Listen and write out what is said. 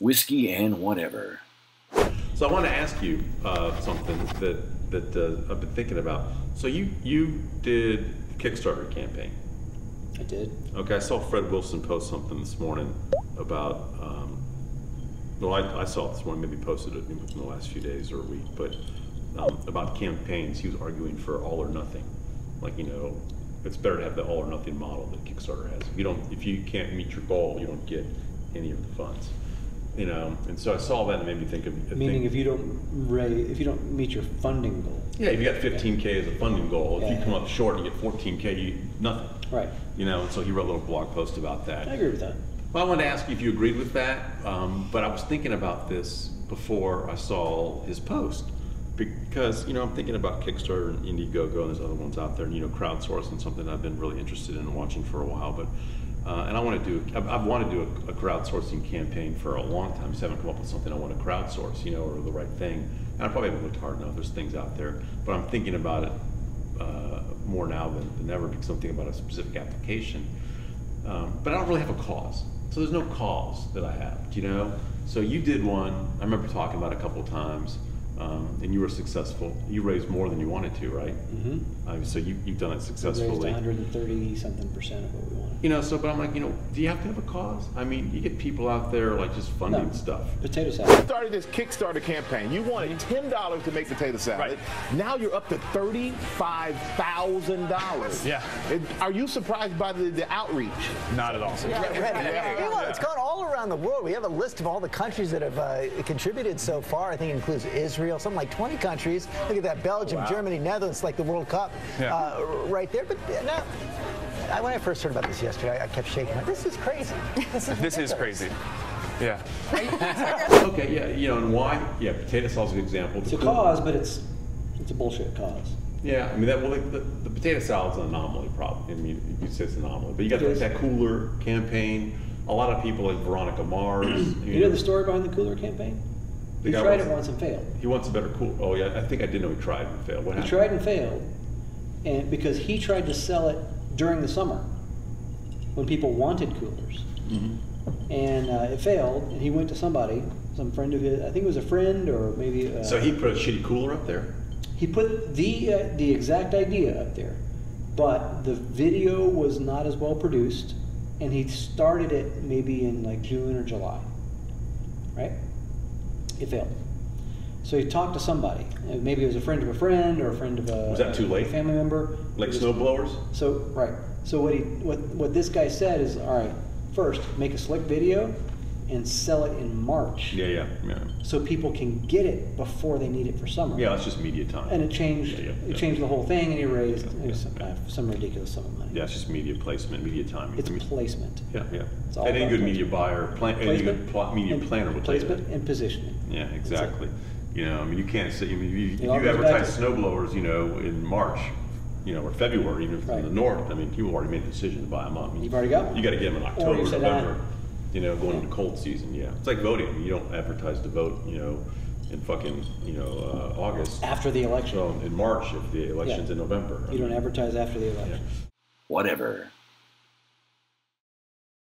Whiskey and whatever. So I want to ask you something that I've been thinking about. So you did the Kickstarter campaign. I did. Okay, I saw Fred Wilson post something this morning about, well, I saw it this morning, maybe posted it in the last few days or a week, but about campaigns. He was arguing for all or nothing. Like, you know, it's better to have the all or nothing model that Kickstarter has. If you can't meet your goal, you don't get any of the funds. You know, and so I saw that and it made me think of. Meaning, if you don't meet your funding goal. Yeah, if you got 15K as a funding goal, if you come up short and you get 14K, nothing. Right. You know, and so he wrote a little blog post about that. I agree with that. Well, I wanted to ask you if you agreed with that, but I was thinking about this before I saw his post. Because, you know, I'm thinking about Kickstarter and Indiegogo and there's other ones out there, and, you know, crowdsourcing, something I've been really interested in watching for a while. But and I've wanted to do a crowdsourcing campaign for a long time. I just haven't come up with something I want to crowdsource, you know, or the right thing. And I probably haven't looked hard enough. There's things out there, but I'm thinking about it more now than ever because I'm thinking about a specific application. But I don't really have a cause. So there's no cause that I have, you know? So you did one, I remember talking about it a couple of times, and you were successful. You raised more than you wanted to, right? Mm-hmm. So you've done it successfully. We raised 130-something% of what we wanted. You know, so, but I'm like, you know, do you have to have a cause? I mean, you get people out there like just funding stuff. Potato salad. You started this Kickstarter campaign. You wanted $10 to make potato salad. Right. Now you're up to $35,000. Yeah. Are you surprised by the outreach? Not at all. It's gone all around the world. We have a list of all the countries that have contributed so far. I think it includes Israel, something like 20 countries. Look at that, Belgium, Germany, Netherlands, like the World Cup right there. But now, when I first heard about this yesterday, I kept shaking. Like, this is crazy. This is crazy. Yeah. Okay, yeah, you know, and why? Yeah, potato salad's a good example. It's a cause, but it's a bullshit cause. Yeah, I mean, the potato salad's an anomaly problem. I mean, you say it's an anomaly, but you got that cooler campaign. A lot of people like Veronica Mars. You know the story behind the cooler campaign? He tried it once and failed. He wants a better cooler. Oh yeah, I think I did know he tried and failed. What happened? He tried and failed, and because he tried to sell it during the summer when people wanted coolers. Mm-hmm. And it failed, and he went to some friend of his, I think it was a friend or maybe... so he put a shitty cooler up there? He put the exact idea up there, but the video was not as well produced, and he started it maybe in like June or July, right? It failed. So he talked to somebody. Maybe it was a friend of a friend or a friend of a... Was that too late? Family member. Like snowblowers? So, right. So what this guy said is, all right, first, make a slick video and sell it in March. Yeah. So people can get it before they need it for summer. Yeah, that's just media time. And it changed changed the whole thing, and he raised some ridiculous sum of money. Yeah, it's just media placement, media time. It's placement. Yeah. It's all any good placement. Media buyer, any good media planner would tell you that. Placement and positioning. Yeah, exactly. You know, I mean, you can't say, if you advertise snowblowers, you know, in March, you know, or February, even from the north, I mean, people already made the decision to buy them up. I mean, You've already got them. You got to get them in October, November, you know, going into cold season, yeah. It's like voting. I mean, you don't advertise to vote, you know, in fucking, you know, August. After the election. So in March, if the election's in November. You don't advertise after the election. Whatever.